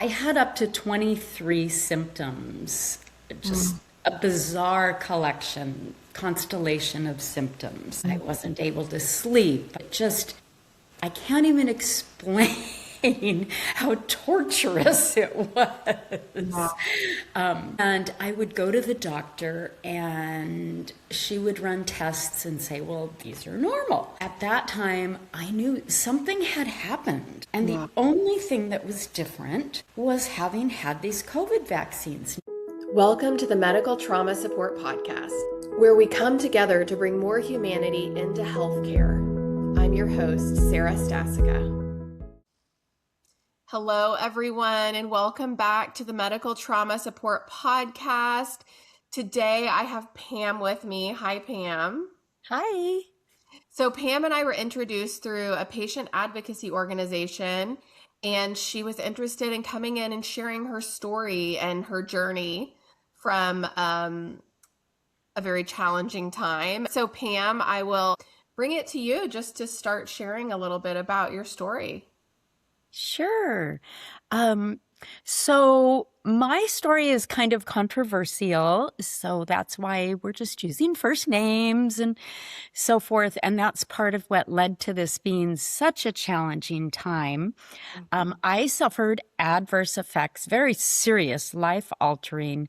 I had up to 23 symptoms, just a bizarre constellation of symptoms. I wasn't able to sleep. I can't even explain how torturous it was. Wow. And I would go to the doctor and she would run tests and say, well, these are normal. At that time, I knew something had happened. And the Wow. only thing that was different was having had these COVID vaccines. Welcome to the Medical Trauma Support Podcast, where we come together to bring more humanity into healthcare. I'm your host, Sarah Stasica. Hello, everyone, and welcome back to the Medical Trauma Support Podcast. Today, I have Pam with me. Hi, Pam. Hi. So Pam and I were introduced through a patient advocacy organization, and she was interested in coming in and sharing her story and her journey from a very challenging time. So Pam, I will bring it to you just to start sharing a little bit about your story. Sure. So my story is kind of controversial, so that's why we're just using first names and so forth. And that's part of what led to this being such a challenging time. I suffered adverse effects, very serious, life-altering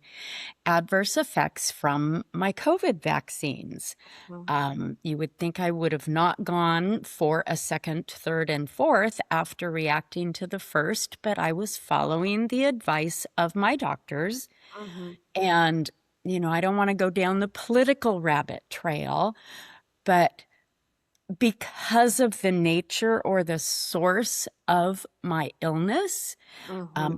adverse effects from my COVID vaccines. You would think I would have not gone for a second, third, and fourth after reacting to the first, but I was following the advice of my doctors. And, I don't want to go down the political rabbit trail, but because of the nature or the source of my illness,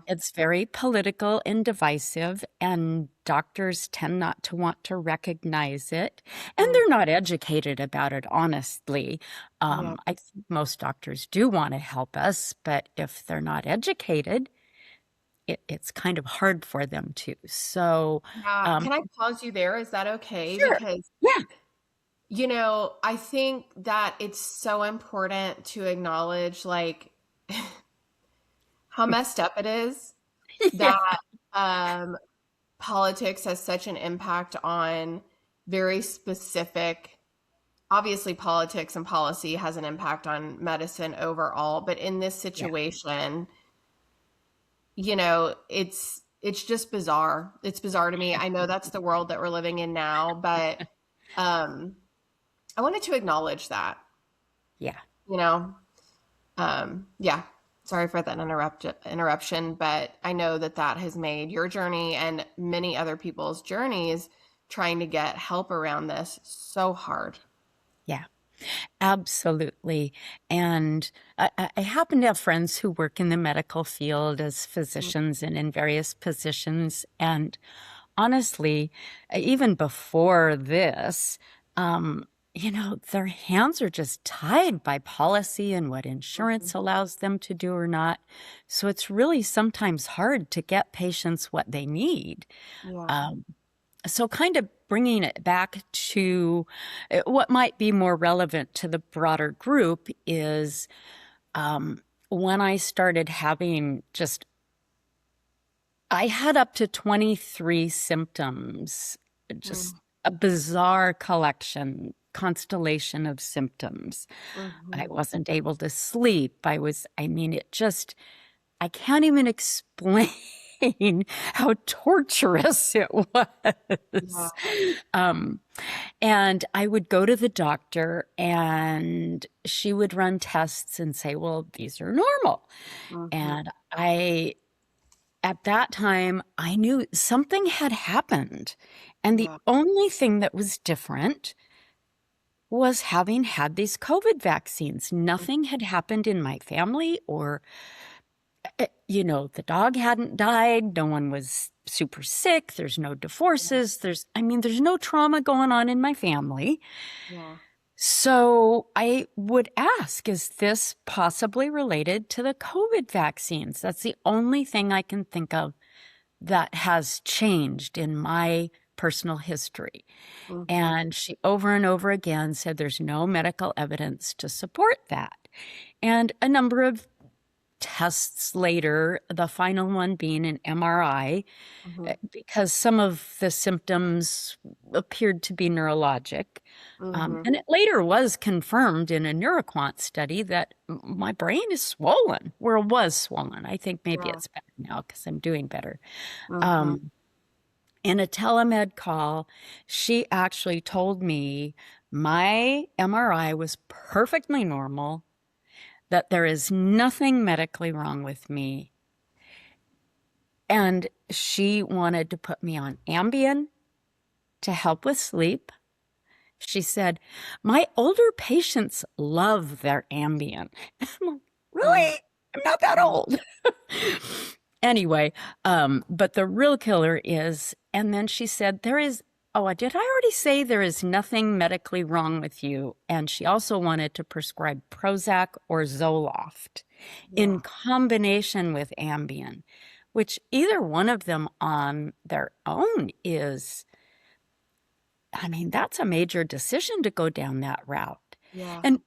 it's very political and divisive, and doctors tend not to want to recognize it. And they're not educated about it, honestly. I think most doctors do want to help us, but if they're not educated, it's kind of hard for them to. So, Can I pause you there? Is that okay? sure. Because Yeah. I think that it's so important to acknowledge how messed up it is Yeah. that politics has such an impact on very specific, obviously politics and policy has an impact on medicine overall, but in this situation, it's just bizarre. It's bizarre to me. I know that's the world that we're living in now, but I wanted to acknowledge that, Yeah. yeah, sorry for that interruption, but I know that has made your journey and many other people's journeys trying to get help around this so hard. Yeah. Absolutely. And I happen to have friends who work in the medical field as physicians and in various positions. And honestly, even before this, their hands are just tied by policy and what insurance allows them to do or not. So it's really sometimes hard to get patients what they need. Yeah. So kind of bringing it back to what might be more relevant to the broader group is when I started having I had up to 23 symptoms, just a bizarre constellation of symptoms. I wasn't able to sleep. I can't even explain how torturous it was. And I would go to the doctor and she would run tests and say, well, these are normal. And at that time, I knew something had happened. And the only thing that was different was having had these COVID vaccines. Nothing had happened in my family or the dog hadn't died. No one was super sick. There's no divorces. There's no trauma going on in my family. Yeah. So I would ask, is this possibly related to the COVID vaccines? That's the only thing I can think of that has changed in my personal history. And she over and over again said there's no medical evidence to support that. And a number of tests later, the final one being an MRI, Mhm. because some of the symptoms appeared to be neurologic. Mhm. And it later was confirmed in a neuroquant study that my brain is swollen, where it was swollen. I think maybe Yeah. it's better now because I'm doing better. Mhm. Um, in a telemed call, she actually told me my MRI was perfectly normal, that there is nothing medically wrong with me. And she wanted to put me on Ambien to help with sleep. She said, my older patients love their Ambien. I'm like, really? I'm not that Mhm. old. Anyway, but the real killer is, and then she said, did I already say there is nothing medically wrong with you? And she also wanted to prescribe Prozac or Zoloft in Yeah. combination with Ambien, which either one of them on their own is, I mean, that's a major decision to go down that route. Yeah. And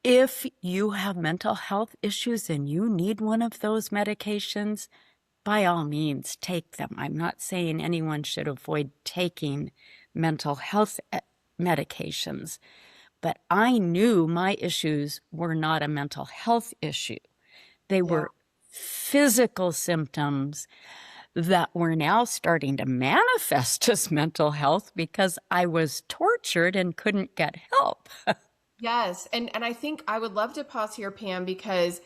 if you have mental health issues and you need one of those medications, by all means, take them. I'm not saying anyone should avoid taking mental health medications, but I knew my issues were not a mental health issue. They Yeah. were physical symptoms that were now starting to manifest as mental health because I was tortured and couldn't get help. Yes. And I think I would love to pause here, Pam, because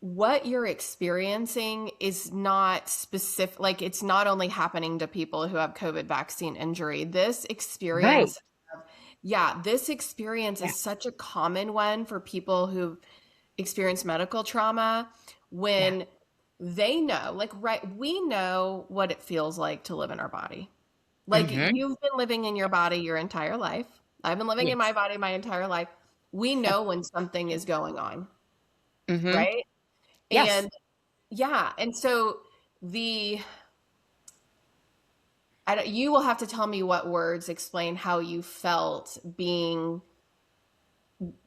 what you're experiencing is not specific, like it's not only happening to people who have COVID vaccine injury. Right. This experience Yeah. is such a common one for people who experience medical trauma Yeah. when they know, like, right, we know what it feels like to live in our body. Like, Mm-hmm. you've been living in your body your entire life. I've been living in my Yes. body my entire life. We know when something is going on, Mm-hmm. right? Yes. And yeah, and so the you will have to tell me what words explain how you felt being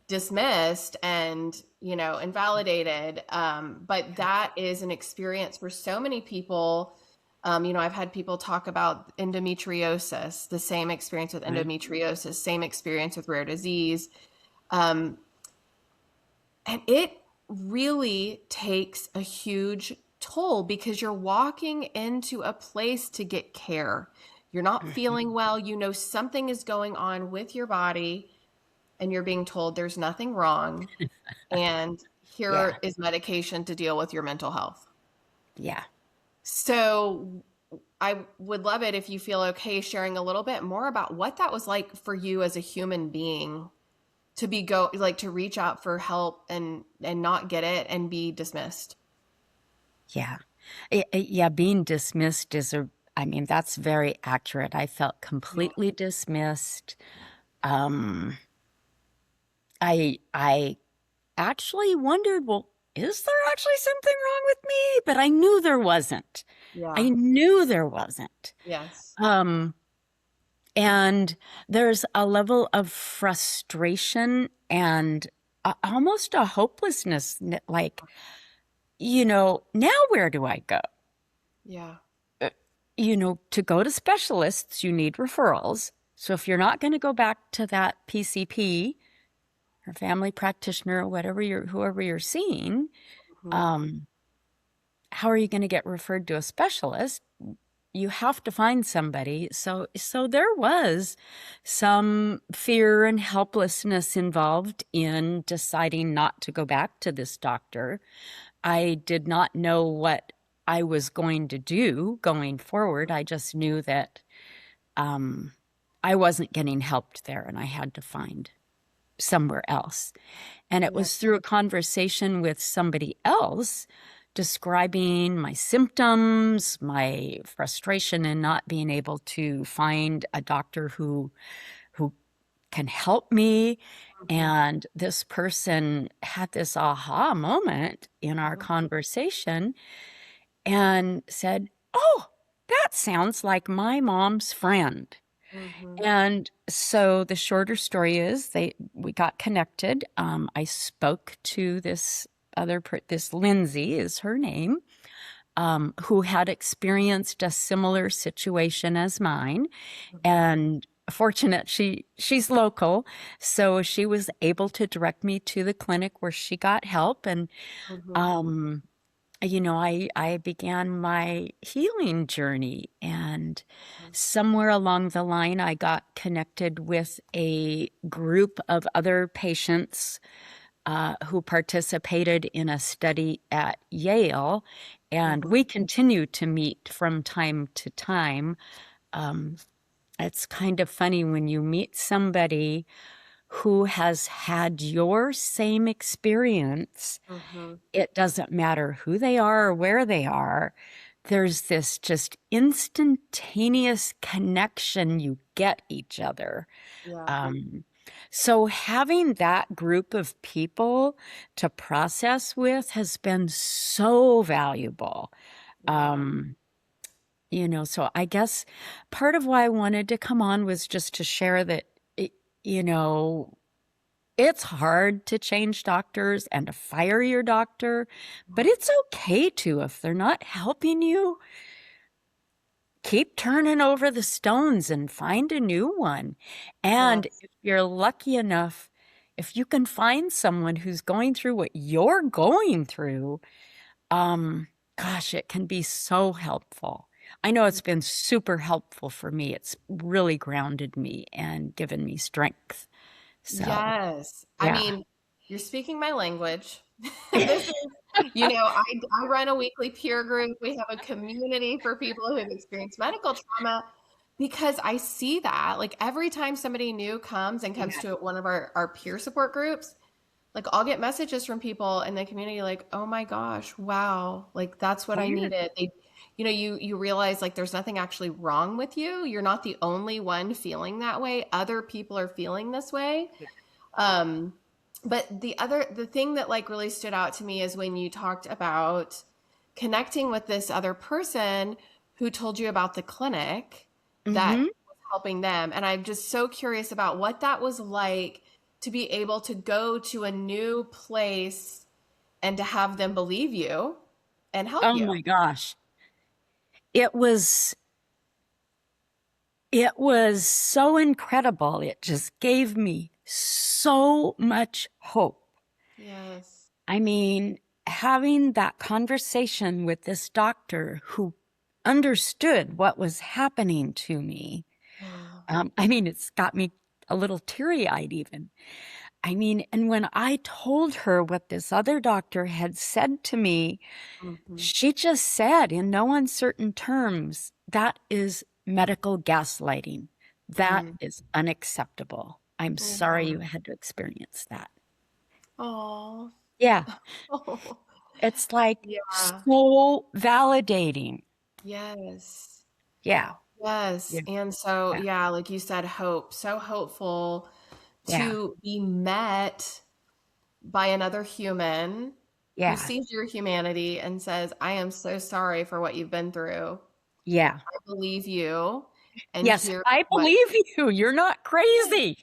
dismissed and invalidated, but that is an experience for so many people. I've had people talk about endometriosis, the same experience with Right. endometriosis, same experience with rare disease. um, and it really takes a huge toll because you're walking into a place to get care. You're not Mhm. feeling well, something is going on with your body, and you're being told there's nothing wrong, and Yeah. here is medication to deal with your mental health. Yeah. So I would love it if you feel okay sharing a little bit more about what that was like for you as a human being to to reach out for help and not get it and be dismissed. Yeah. Yeah. Being dismissed I mean, that's very accurate. I felt Yeah. completely dismissed. Um, I actually wondered, well, is there actually something wrong with me? But I knew there wasn't. Yeah. I knew there wasn't. Yes. Um, and there's a level of frustration and almost a hopelessness, like, now where do I go? Yeah. Uh, to go to specialists, you need referrals. So if you're not going to go back to that PCP or family practitioner or whoever you're seeing, Mhm. um, how are you going to get referred to a specialist? You have to find somebody. So there was some fear and helplessness involved in deciding not to go back to this doctor. I did not know what I was going to do going forward. I just knew that um, I wasn't getting helped there and I had to find somewhere else. And it Yeah. was through a conversation with somebody else describing my symptoms, my frustration in not being able to find a doctor who can help me. Mhm. And this person had this aha moment in our Mhm. conversation and said, "Oh, that sounds like my mom's friend." Mhm. And so the shorter story is we got connected. I spoke to this this Lindsay is her name, who had experienced a similar situation as mine. And fortunate, she's local, so she was able to direct me to the clinic where she got help. And Mhm. um, I began my healing journey, and somewhere along the line, I got connected with a group of other patients who participated in a study at Yale, and Mhm. we continue to meet from time to time. Um, it's kind of funny when you meet somebody who has had your same experience. Mhm. It doesn't matter who they are or where they are. There's this just instantaneous connection. You get each other. Yeah. Um, so having that group of people to process with has been so valuable. Yeah. Um, so I guess part of why I wanted to come on was just to share that, it, you know, it's hard to change doctors and to fire your doctor, but it's okay to if they're not helping you. Keep turning over the stones and find a new one. And Yes. if you're lucky enough, if you can find someone who's going through what you're going through, um, gosh, it can be so helpful. I know it's been super helpful for me. It's really grounded me and given me strength. So, Yes. I yeah. mean, you're speaking my language. This is, I run a weekly peer group. We have a community for people who have experienced medical trauma because I see that. Like every time somebody new comes to one of our peer support groups, like I'll get messages from people in the community like, "Oh my gosh, wow. Like that's what I Yeah. needed." You realize like there's nothing actually wrong with you. You're not the only one feeling that way. Other people are feeling this way. Um, but the thing that like really stood out to me is when you talked about connecting with this other person who told you about the clinic that Hmm. was helping them. And I'm just so curious about what that was like to be able to go to a new place and to have them believe you and help Oh you. my gosh. It was it was so incredible. It just gave me so much hope. Yes. I mean, having that conversation with this doctor who understood what was happening to me. Oh. I mean, it's got me a little teary-eyed even. I mean, and when I told her what this other doctor had said to me, Mhm. she just said in no uncertain terms, that is medical gaslighting. That Mm. is unacceptable. I'm sorry you had to experience that. Oh. Yeah, Oh. it's like Yeah. so validating. Yes. Yeah, Yes. yeah, And so, yeah, yeah, like you said, hope, so hopeful yeah, to be met by another human who yeah, sees your humanity and says, I am so sorry for what you've been through. yeah. I believe you. And Yes, here's I what, believe you. You're not crazy.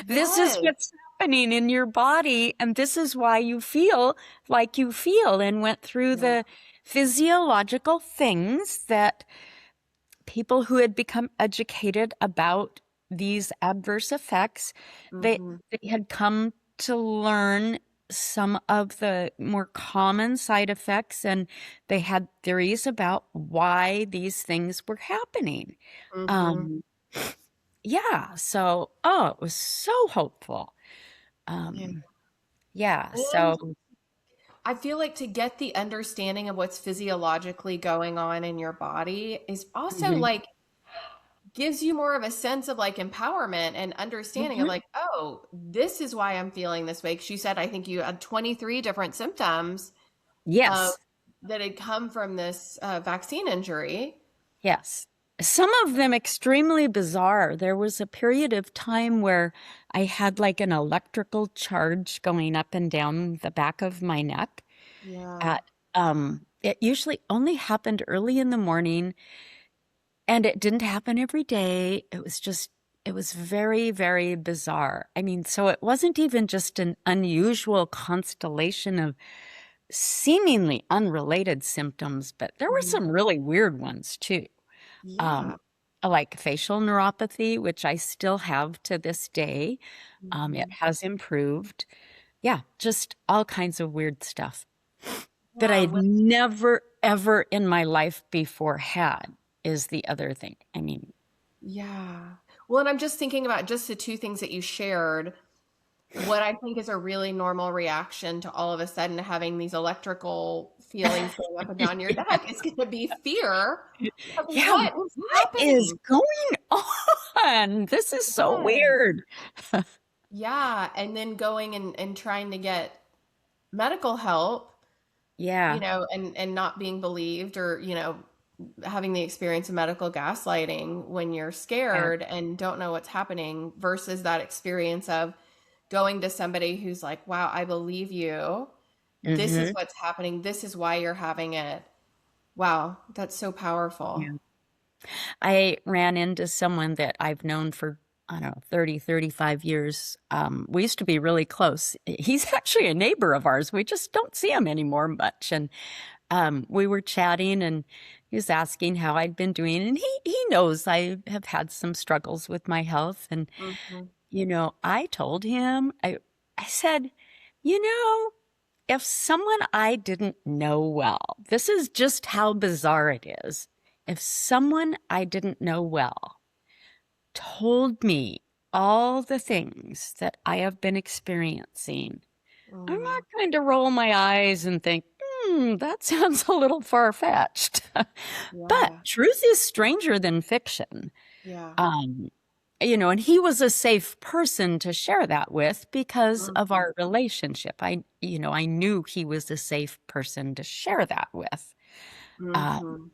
This is yes. what's happening in your body, and this is why you feel like you feel and went through Yeah. the physiological things that people who had become educated about these adverse effects, they, Hmm. they had come to learn some of the more common side effects, and they had theories about why these things were happening. Hmm. Um, yeah, so oh, it was so hopeful. Yeah. Um, yeah, And so I feel like to get the understanding of what's physiologically going on in your body is also mhm, like gives you more of a sense of like empowerment and understanding of mhm. like, oh, this is why I'm feeling this way. 'Cause she said, I think you had 23 different symptoms of Yes. that had come from this vaccine injury. Yes. Some of them extremely bizarre. There was a period of time where I had like an electrical charge going up and down the back of my neck Yeah. at it usually only happened early in the morning, and it didn't happen every day. It was very, very bizarre. I mean, so it wasn't even just an unusual constellation of seemingly unrelated symptoms, but there were Mhm. some really weird ones too. Yeah. Um, like facial neuropathy, which I still have to this day. It Mhm. has improved. Yeah, just all kinds of weird stuff that Yeah. I'd never, ever in my life before had is the other thing. I mean, Yeah. Well, and I'm just thinking about just the two things that you shared. What I think is a really normal reaction to all of a sudden having these electrical feelings going up and down your neck is going to be fear of yeah, what is what is happening. going on? This is so Yes. weird. Yeah. And then going and trying to get medical help, Yeah, and not being believed or, having the experience of medical gaslighting when you're yeah. scared and don't know what's happening versus that experience of going to somebody who's like, wow, I believe you. This is Hmm. what's happening. This is why you're having it. Wow, that's so powerful. Yeah. I ran into someone that I've known for, I don't know, 30, 35 years. We used to be really close. He's actually a neighbor of ours. We just don't see him anymore much. And we were chatting and he was asking how I'd been doing. And he knows I have had some struggles with my health. And, Hmm. I told him, I said, you know, if someone I didn't know well, this is just how bizarre it is. If someone I didn't know well told me all the things that I have been experiencing, I'm Mm, not going to roll my eyes and think, that sounds a little far-fetched. But yeah, truth is stranger than fiction. yeah. Um, and he was a safe person to share that with because of Hmm. our relationship. I knew he was a safe person to share that with. Uh, Hmm.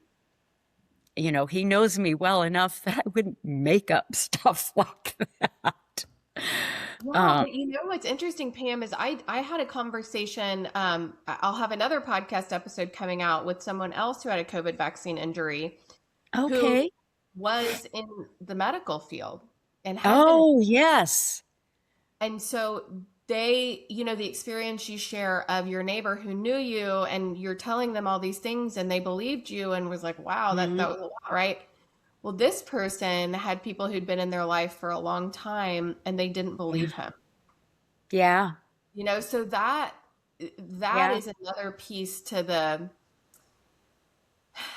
he knows me well enough that I wouldn't make up stuff like that. Yeah, Um, but what's interesting, Pam, is I had a conversation. I'll have another podcast episode coming out with someone else who had a COVID vaccine injury, who okay. was in the medical field and had been. Oh, yes. And so the experience you share of your neighbor who knew you and you're telling them all these things and they believed you and was like, wow, that Mhm. was a lot, right? Well, this person had people who'd been in their life for a long time and they didn't Yeah. believe him. Yeah. So that Yeah. is another piece to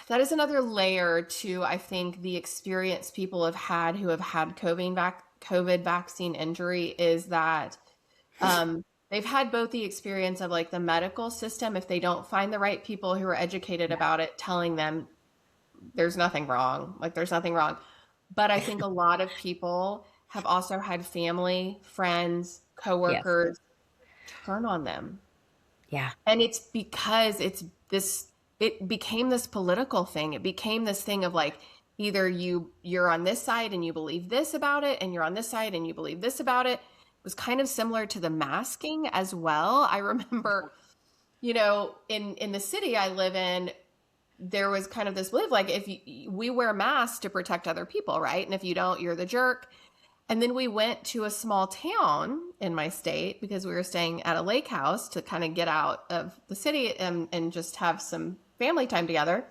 that is another layer to, I think, the experience people have had who have had COVID vaccine injury is that they've had both the experience of like the medical system, if they don't find the right people who are educated Yeah. about it, telling them there's nothing wrong, like there's nothing wrong. But I think a lot of people have also had family, friends, Yes. coworkers turn on them. Yeah. And it's because it became this political thing. It became this thing of like either you're on this side and you believe this about it, and you're on this side and you believe this about it. It was kind of similar to the masking as well. I remember, in the city I live in, there was kind of this belief like we wear masks to protect other people, right? And if you don't, you're the jerk. And then we went to a small town in my state because we were staying at a lake house to kind of get out of the city and just have some family time together.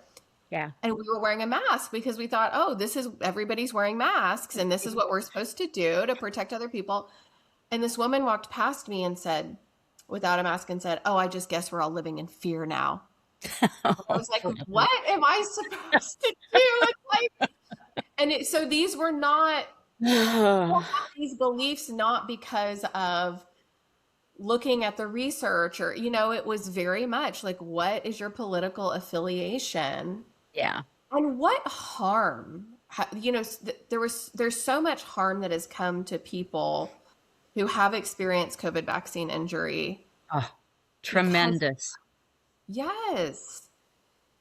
Yeah. And we were wearing a mask because we thought, oh, this is everybody's wearing masks and this is what we're supposed to do to protect other people. And this woman walked past me and said, without a mask, and said, oh, I just guess we're all living in fear now. I was like, what am I supposed to do? It's like, so these were not these beliefs not because of looking at the research or it was very much like what is your political affiliation Yeah. and what harm there's so much harm that has come to people who have experienced COVID vaccine injury Oh, because tremendous. yes.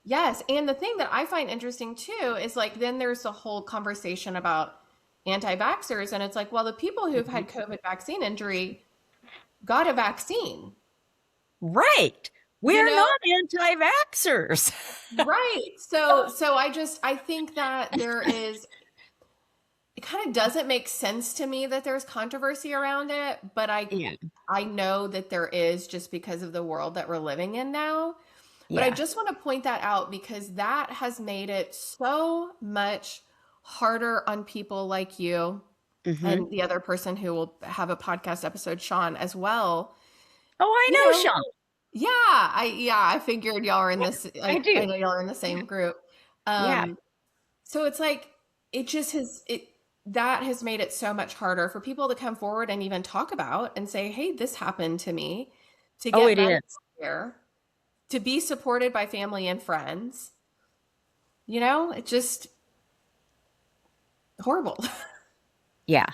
Yes, and the thing that I find interesting too is like then there's the whole conversation about anti-vaxxers, and it's like, well, the people who've Mhm. had COVID vaccine injury got a vaccine, Right. you We're know? not anti-vaxxers. Right. So I think that there is kind of doesn't make sense to me that there's controversy around it, but Yeah. I know that there is just because of the world that we're living in now. But I Yeah. just want to point that out because that has made it so much harder on people like you Hmm. and the other person who will have a podcast episode, Sean, as well. Oh, I You know, know, Sean. I figured y'all are in this, I I do. know y'all are in the Yeah. same group. Yeah. Um, so it's like it just has it that has made it so much harder for people to come forward and even talk about and say, "Hey, this happened to me," to Oh, get it medical is. care, to be supported by family and friends. You know, it's just horrible. Yeah.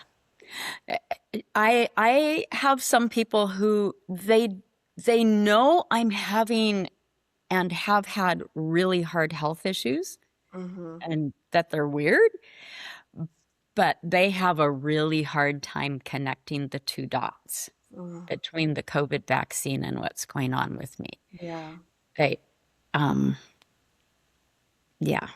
I have some people who they know I'm having and have had really hard health issues Hmm. and that they're weird, but they have a really hard time connecting the two dots Mm, between the COVID vaccine and what's going on with me. yeah. They, um, yeah.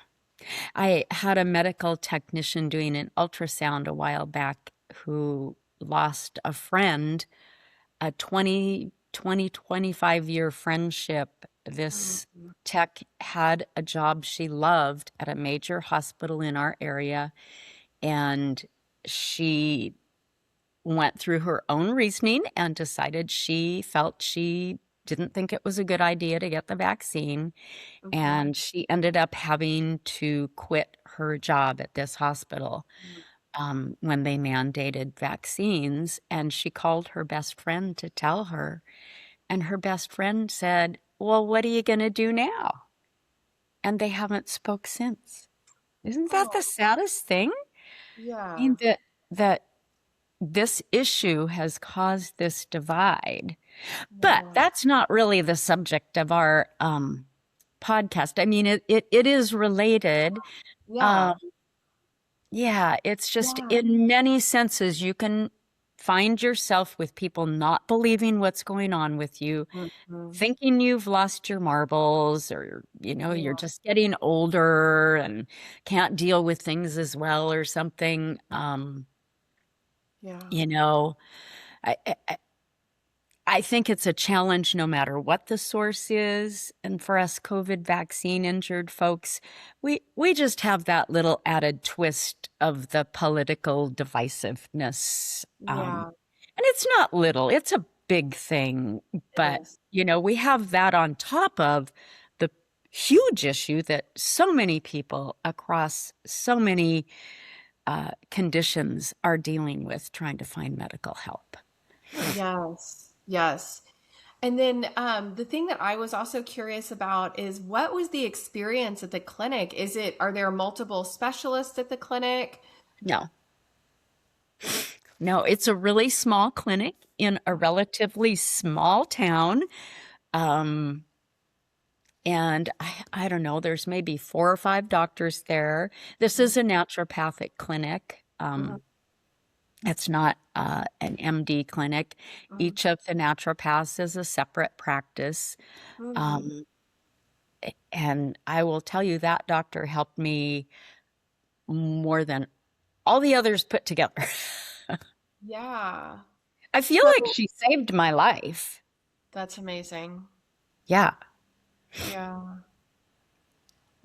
I had a medical technician doing an ultrasound a while back who lost a friend, a 25-year friendship. This Mm, tech had a job she loved at a major hospital in our area, and she went through her own reasoning and decided she felt she didn't think it was a good idea to get the vaccine. mhm, And she ended up having to quit her job at this hospital when they mandated vaccines. And she called her best friend to tell her. And her best friend said, "Well, what are you going to do now?" And they haven't spoke since. Isn't that Oh, the saddest thing? I yeah. mean, that this issue has caused this divide. But Yeah. that's not really the subject of our podcast. I mean, it is related. Yeah. Um, yeah, it's just Yeah. in many senses, you can find yourself with people not believing what's going on with you, Mhm. thinking you've lost your marbles, or, you're Yeah. just getting older and can't deal with things as well or something. Yeah. You know, I, I, I think it's a challenge no matter what the source is. And for us COVID vaccine injured folks, we just have that little added twist of the political divisiveness. Yeah. And it's not little, it's a big thing. It But, is. we have that on top of the huge issue that so many people across so many conditions are dealing with trying to find medical help. Yes. Yes. And then the thing that I was also curious about is what was the experience at the clinic? Are there multiple specialists at the clinic? No. No, it's a really small clinic in a relatively small town. Um, and I don't know, there's maybe 4 or 5 doctors there. This is a naturopathic clinic. Mhm, It's not an MD clinic. mhm, Each of the naturopaths is a separate practice. mhm. Um, and I will tell you that doctor helped me more than all the others put together. Yeah. I feel like So she saved my life. that's amazing. Yeah. Yeah.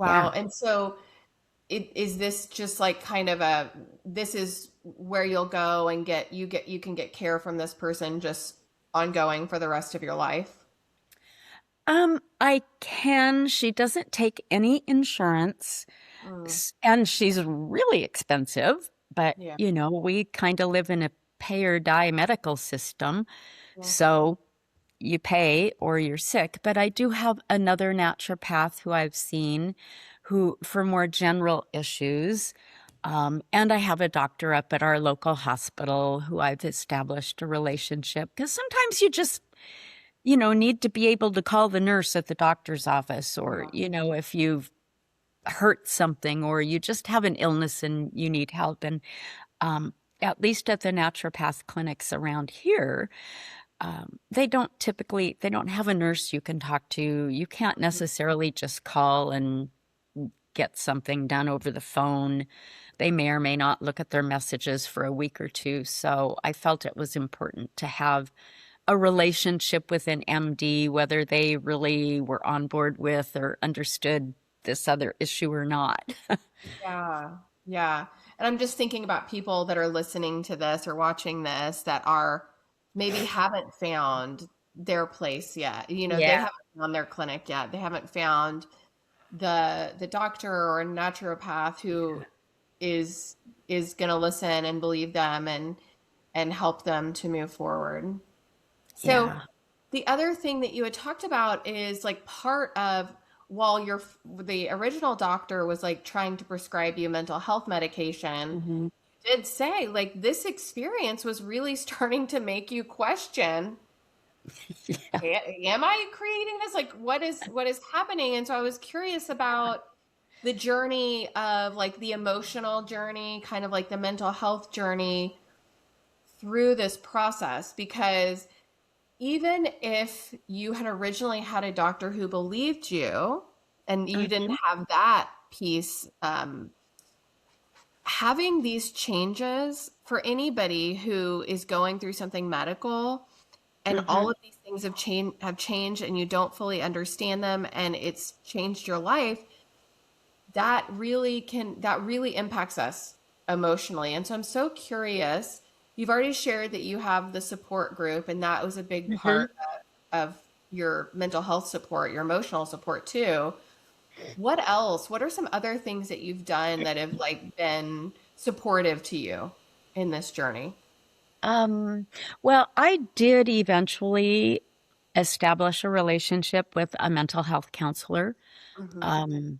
Yeah. Wow. And so is this just like kind of this is where you'll go and you can get care from this person just ongoing for the rest of your life? I can. She doesn't take any insurance, Mm, and she's really expensive, but yeah. we kind of live in a pay or die medical system. Yeah. So you pay or you're sick. But I do have another naturopath who I've seen who for more general issues. And I have a doctor up at our local hospital who I've established a relationship because sometimes you just need to be able to call the nurse at the doctor's office, or, Yeah. if you've hurt something or you just have an illness and you need help. And at least at the naturopath clinics around here, they don't have a nurse you can talk to. You can't necessarily just call and get something done over the phone. They may or may not look at their messages for a week or two. So I felt it was important to have a relationship with an MD, whether they really were on board with or understood this other issue or not. Yeah. Yeah. And I'm just thinking about people that are listening to this or watching this that are maybe haven't found their place yet. You know, they Yeah. haven't found their clinic yet. They haven't found the doctor or naturopath who is going to listen and believe them and help them to move forward. So Yeah. the other thing that you had talked about is like part of while the original doctor was like trying to prescribe you mental health medication, Hmm. you did say like this experience was really starting to make you question, Yeah. am I creating this? Like what is happening? And so I was curious about the journey of like the emotional journey, kind of like the mental health journey through this process because even if you had originally had a doctor who believed you and you didn't have that piece, having these changes for anybody who is going through something medical and all Hmm. of these things have changed and you don't fully understand them and it's changed your life, that really impacts us emotionally. And so I'm so curious. You've already shared that you have the support group, and that was a big Hmm. part of your mental health support, your emotional support too. What else? What are some other things that you've done that have like been supportive to you in this journey? Um, well, I did eventually establish a relationship with a mental health counselor. Hmm. Um,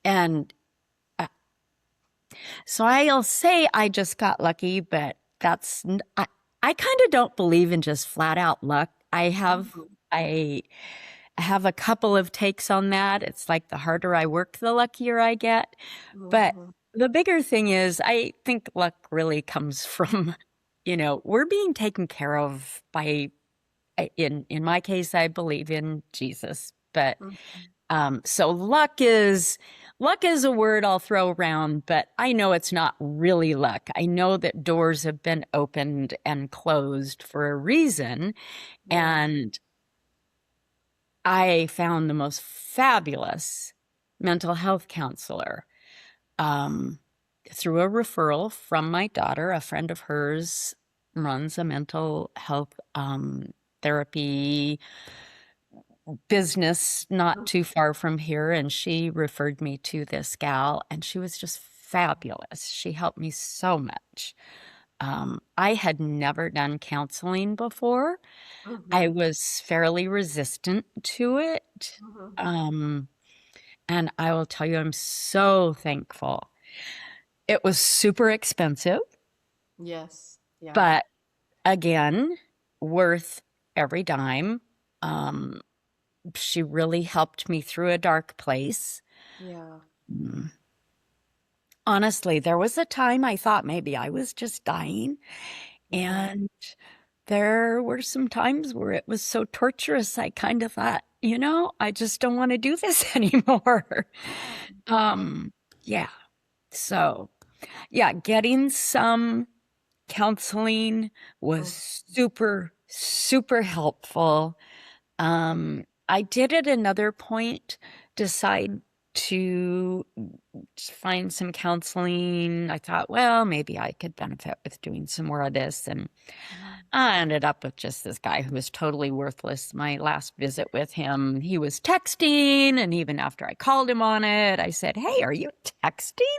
and so I'll say I just got lucky, but I kind of don't believe in just flat out luck. I have a couple of takes on that. It's like the harder I work, the luckier I get. But Hmm. the bigger thing is, I think luck really comes from, we're being taken care of by, in my case, I believe in Jesus, but so luck is a word I'll throw around, but I know it's not really luck. I know that doors have been opened and closed for a reason, Yeah. and I found the most fabulous mental health counselor um, through a referral from my daughter. A friend of hers runs a mental health therapy business not too far from here, and she referred me to this gal, and she was just fabulous. She helped me so much. I had never done counseling before. I Hmm. was fairly resistant to it. Hmm. Um, and I will tell you, I'm so thankful. It was super expensive, Yes. Yeah. but again, worth every dime. Um, she really helped me through a dark place. Yeah. Mm. Honestly, there was a time I thought maybe I was just dying, Yeah. and there were some times where it was so torturous, I kind of thought, I just don't want to do this anymore. Um, yeah. So, yeah, getting some counseling was Mhm. super, super helpful. I did at another point decide to find some counseling. I thought, well, maybe I could benefit with doing some more of this. And I ended up with just this guy who was totally worthless. My last visit with him, he was texting. And even after I called him on it, I said, "Hey, are you texting?"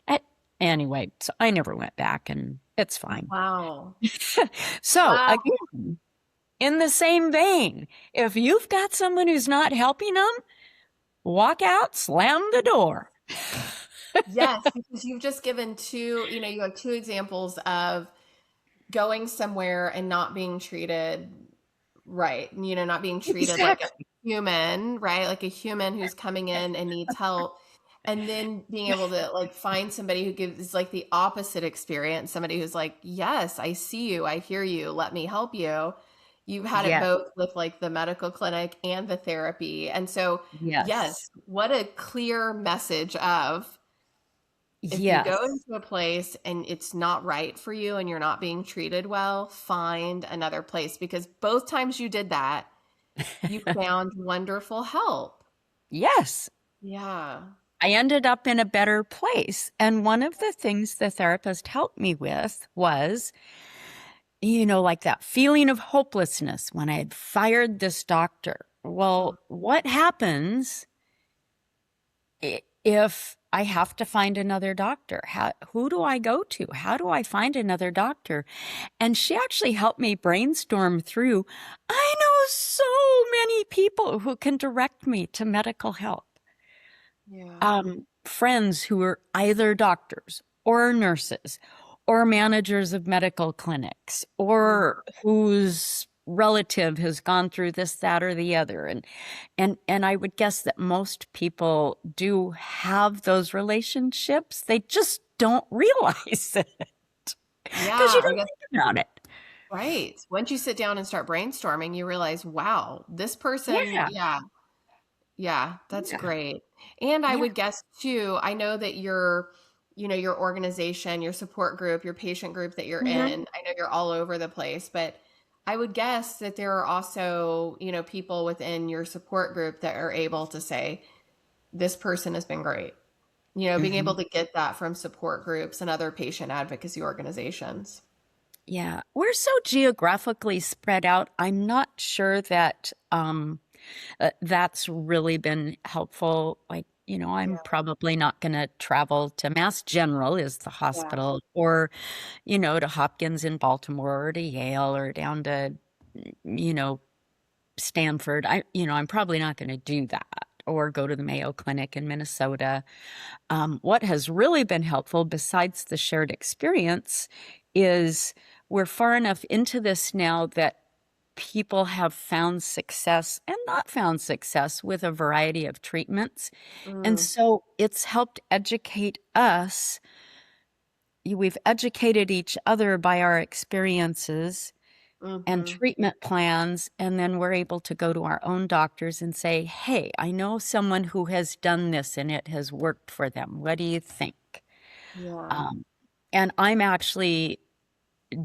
Uh, Anyway, so I never went back, and it's fine. Wow. So, Wow. again, in the same vein, if you've got someone who's not helping them, walk out, slam the door. Yes, because you've just given you have two examples of going somewhere and not being treated right. Not being treated like a Exactly. human, right? Like a human who's coming in and needs help. And then being able to like find somebody who gives like the opposite experience, somebody who's like, yes, I see you, I hear you, let me help you. You've had it Yeah. both with like the medical clinic and the therapy. And so, Yes. yes, what a clear message of if you go Yes. into a place and it's not right for you and you're not being treated well, find another place because both times you did that, you found wonderful help. Yes. Yeah. I ended up in a better place. And one of the things the therapist helped me with was, like that feeling of hopelessness when I had fired this doctor. Mm, Well, what happens if I have to find another doctor? Who do I go to? How do I find another doctor? And she actually helped me brainstorm through. I know so many people who can direct me to medical help. yeah. Friends who are either doctors or nurses or managers of medical clinics Mm, or whose relative has gone through this, that, or the other. And I would guess that most people do have those relationships. They just don't realize it because you yeah, I don't guess think about it. right. Once you sit down and start brainstorming, you realize, wow, this person, Yeah. yeah, yeah, that's Yeah. great. And I Yeah. would guess too, I know that your organization, your support group, your patient group that you're Mhm. in, I know you're all over the place, but I would guess that there are also, people within your support group that are able to say, this person has been great. Being able Mhm. to get that from support groups and other patient advocacy organizations. Yeah, we're so geographically spread out. I'm not sure that that's really been helpful. Like, I'm Yeah. probably not going to travel to Mass General is the Yeah. hospital, or, to Hopkins in Baltimore or to Yale or down to, you know, Stanford. I'm probably not going to do that or go to the Mayo Clinic in Minnesota. What has really been helpful, besides the shared experience, is we're far enough into this now that people have found success and not found success with a variety of treatments. And Mm, so it's helped educate us. We've educated each other by our experiences and hmm. treatment plans. And then we're able to go to our own doctors and say, hey, I know someone who has done this and it has worked for them. What do you think? Yeah. Um, and I'm actually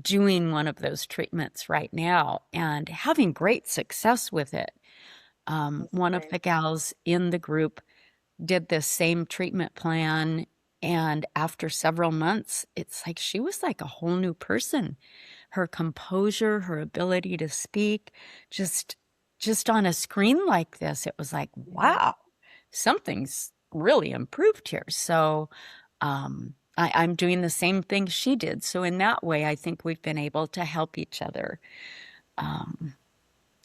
doing one of those treatments right now and having great success with it. That's One of great. the gals in the group did this same treatment plan. And after several months, it's like she was like a whole new person. Her composure, her ability to speak, just just on a screen like this, it was like, Yeah. wow, something's really improved here. So I'm doing the same thing she did. So in that way, I think we've been able to help each other. Um,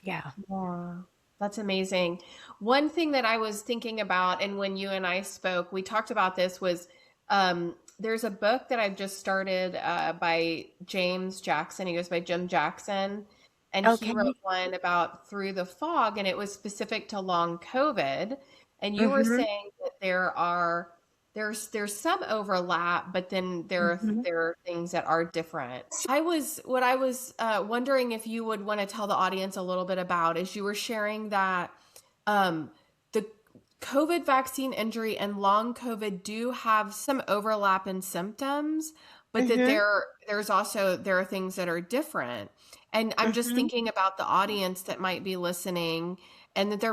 yeah. Yeah, that's amazing. One thing that I was thinking about, and when you and I spoke, we talked about this was there's a book that I've just started by James Jackson. He goes by Jim Jackson, and he wrote Okay. one about Through the Fog, and it was specific to long COVID. And you were Mm-hmm. saying that there's some overlap, but then Mm-hmm. there are things that are different. What I was wondering if you would want to tell the audience a little bit about is you were sharing that the COVID vaccine injury and long COVID do have some overlap in symptoms, but that Mm-hmm. there are things that are different. And I'm just Mm-hmm. thinking about the audience that might be listening, and that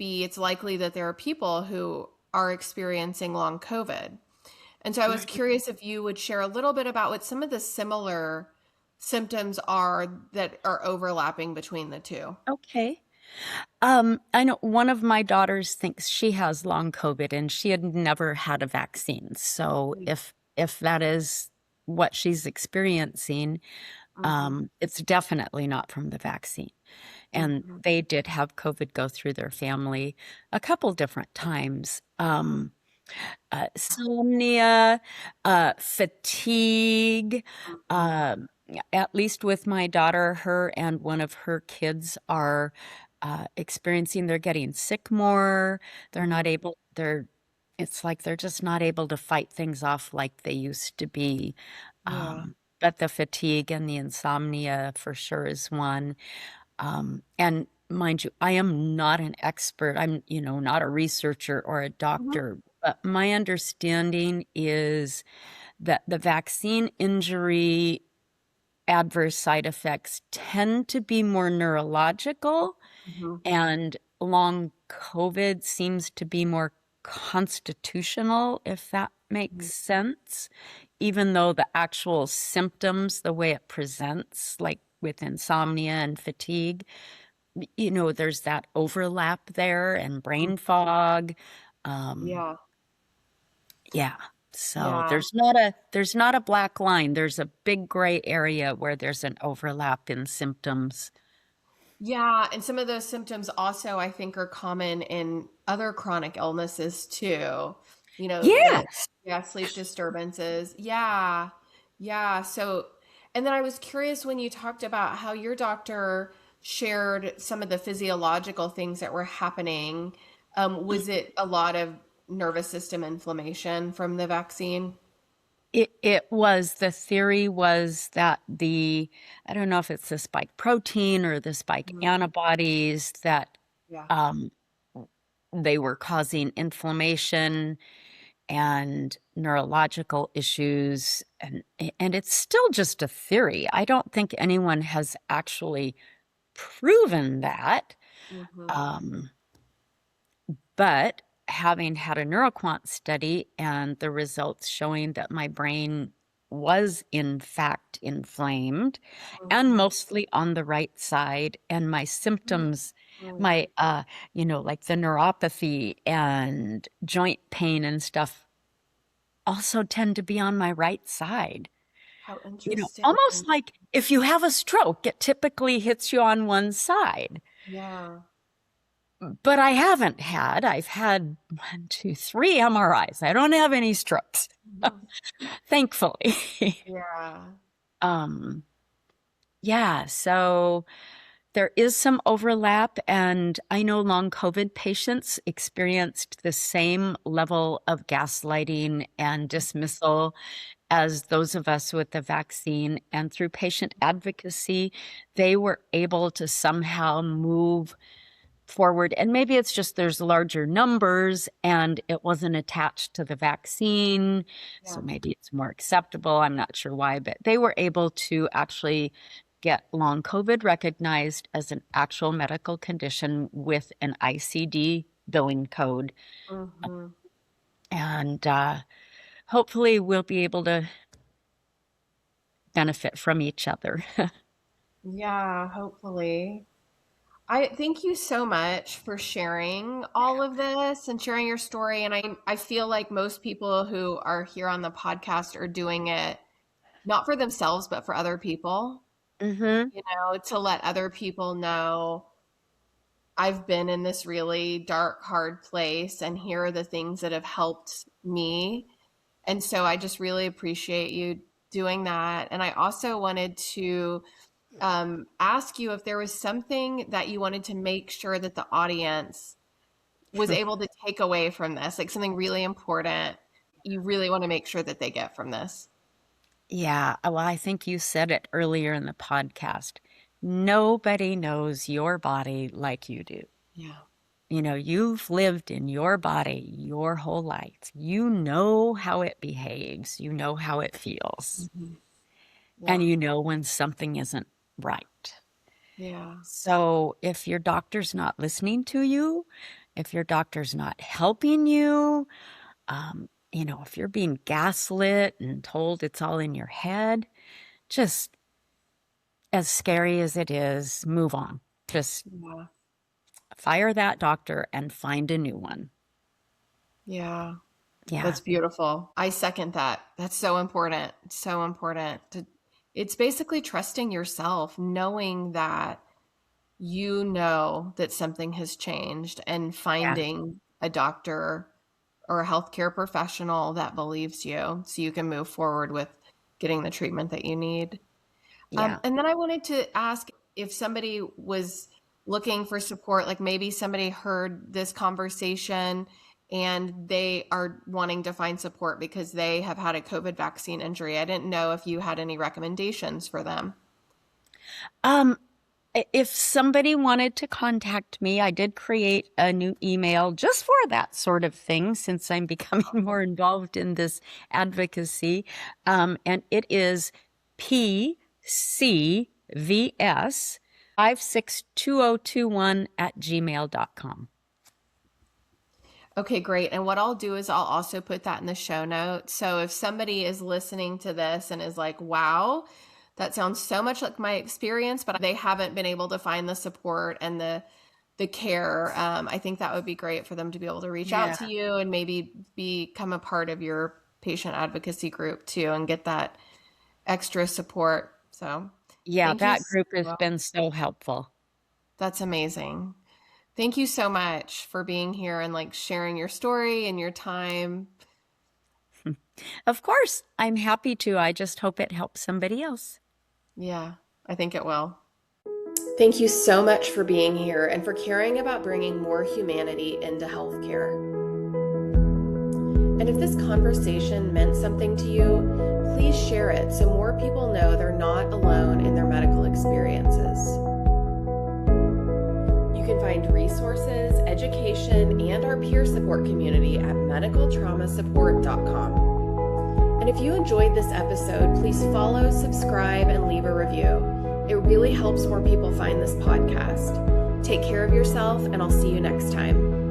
it's likely that there are people who are experiencing long COVID. And so I was Mm-hmm. curious if you would share a little bit about what some of the similar symptoms are that are overlapping between the two. Okay. I know one of my daughters thinks she has long COVID and she had never had a vaccine. So if that is what she's experiencing, Mm-hmm. it's definitely not from the vaccine. And Mm-hmm. they did have COVID go through their family a couple different times. Insomnia, fatigue. Mm-hmm. Um, at least with my daughter, her and one of her kids are experiencing, they're getting sick more. They're not Mm-hmm. able, it's like they're just not able to fight things off like they used to be. Yeah. But the fatigue and the insomnia for sure is one. And mind you, I am not an expert. I'm, not a researcher or a Mhm. doctor, but my understanding is that the vaccine injury adverse side effects tend to be more neurological, Mhm. and long COVID seems to be more constitutional, if that makes Mhm. sense, even though the actual symptoms, the way it presents, like with insomnia and fatigue, there's that overlap there and Mhm. brain fog. Um, Yeah. yeah. So Yeah. there's not a black line. There's a big gray area where there's an overlap in symptoms. Yeah, and some of those symptoms also I think are common in other chronic illnesses too. The Yes. yeah, sleep disturbances. Yeah. Yeah, so and then I was curious when you talked about how your doctor shared some of the physiological things that were happening. Was it a lot of nervous system inflammation from the vaccine? The theory was that I don't know if it's the spike protein or the spike Mhm. antibodies, that Yeah. um, they were causing inflammation and neurological issues. And it's still just a theory. I don't think anyone has actually proven that. Mhm. Um, But having had a neuroquant study and the results showing that my brain was in fact inflamed and Mhm. mostly on the right side, and my symptoms, Mhm. my like the neuropathy and joint pain and stuff, also tend to be on my right side. How interesting. Almost like if you have a stroke, it typically hits you on one side. Yeah. But I haven't had. I've had one, two, three MRIs. I don't have any strokes, Mhm. thankfully. Yeah. um, yeah, so there is some overlap, and I know long COVID patients experienced the same level of gaslighting and dismissal as those of us with the vaccine. And through patient advocacy, they were able to somehow move forward. And maybe it's just there's larger numbers and it wasn't attached to the vaccine. So Yeah. maybe it's more acceptable. I'm not sure why, but they were able to actually get long COVID recognized as an actual medical condition with an ICD billing code. Mhm. And hopefully we'll be able to benefit from each other. Yeah, hopefully. I thank you so much for sharing all of this and sharing your story. And I feel like most people who are here on the podcast are doing it not for themselves, but for other people, Hmm. to let other people know I've been in this really dark, hard place, and here are the things that have helped me. And so I just really appreciate you doing that. And I also wanted to ask you if there was something that you wanted to make sure that the audience was able to take away from this, like something really important you really want to make sure that they get from this. Yeah, well, I think you said it earlier in the podcast. Nobody knows your body like you do. Yeah. You've lived in your body your whole life. You know how it behaves, you know how it feels, Mhm. and Yeah. you know when something isn't right. Yeah. So if your doctor's not listening to you, if your doctor's not helping you, if you're being gaslit and told it's all in your head, just as scary as it is, move on. Just Yeah. fire that doctor and find a new one. Yeah. Yeah. That's beautiful. I second that. That's so important. It's so important it's basically trusting yourself, knowing that you know that something has changed and Yeah. finding a doctor or a healthcare professional that believes you so you can move forward with getting the treatment that you need. Yeah. And then I wanted to ask if somebody was looking for support, like maybe somebody heard this conversation and they are wanting to find support because they have had a COVID vaccine injury. I didn't know if you had any recommendations for them. Um, If somebody wanted to contact me, I did create a new email just for that sort of thing since I'm becoming more involved in this advocacy. And it is pcvs562021@gmail.com. Okay, great. And what I'll do is I'll also put that in the show notes. So if somebody is listening to this and is like, wow, that sounds so much like my experience, but they haven't been able to find the support and the care, I think that would be great for them to be able to reach out to you and maybe become a part of your patient advocacy group too and get that extra support. So yeah, that group has been so helpful. That's amazing. Thank you so much for being here and like sharing your story and your time. Of course, I'm happy to. I just hope it helps somebody else. Yeah, I think it will. Thank you so much for being here and for caring about bringing more humanity into healthcare. And if this conversation meant something to you, please share it so more people know they're not alone in their medical experiences. You can find resources, education, and our peer support community at medicaltraumasupport.com. And if you enjoyed this episode, please follow, subscribe, and leave a review. It really helps more people find this podcast. Take care of yourself, and I'll see you next time.